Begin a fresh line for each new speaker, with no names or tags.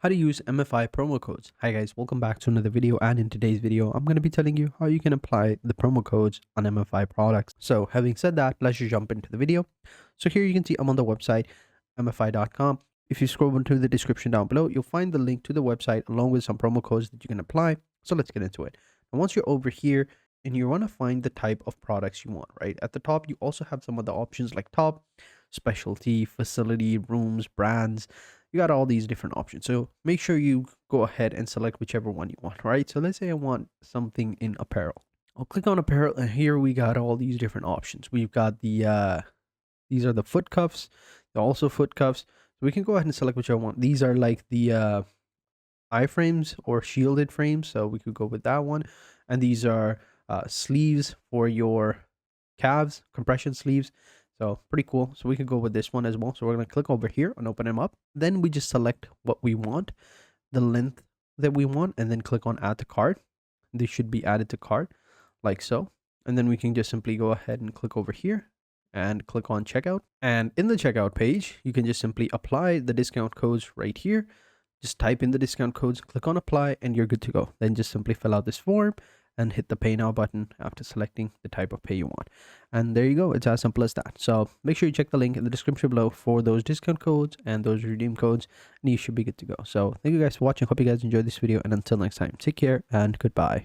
How to use MFI promo codes. Hi guys, welcome back to another video, and in today's video I'm going to be telling you how you can apply the promo codes on MFI products. So having said that, let's just jump into the video. So here you can see I'm on the website mfi.com. If you scroll into the description down below, you'll find the link to the website along with some promo codes that you can apply. So let's get into it. And once you're over here and you want to find the type of products you want, right? At the top, you also have some of the options like top, specialty, facility, rooms, brands. You got all these different options. So make sure you go ahead and select whichever one you want, right? So let's say I want something in apparel. I'll click on apparel, and here we got all these different options. We've got the these are the foot cuffs. They're also foot cuffs. So we can go ahead and select whichever one. These are like the iframes or shielded frames. So we could go with that one. And these are sleeves for your calves, compression sleeves. So pretty cool. So we could go with this one as well. So we're going to click over here and open them up. Then we just select what we want, the length that we want, and then click on add to cart. They should be added to cart like so. And then we can just simply go ahead and click over here and click on checkout. And in the checkout page, you can just simply apply the discount codes right here. Just type in the discount codes, click on apply, and you're good to go. Then just simply fill out this form and hit the pay now button after selecting the type of pay you want. And there you go. It's as simple as that. So make sure you check the link in the description below for those discount codes and those redeem codes, and you should be good to go. So thank you guys for watching. Hope you guys enjoyed this video, and until next time, take care and goodbye.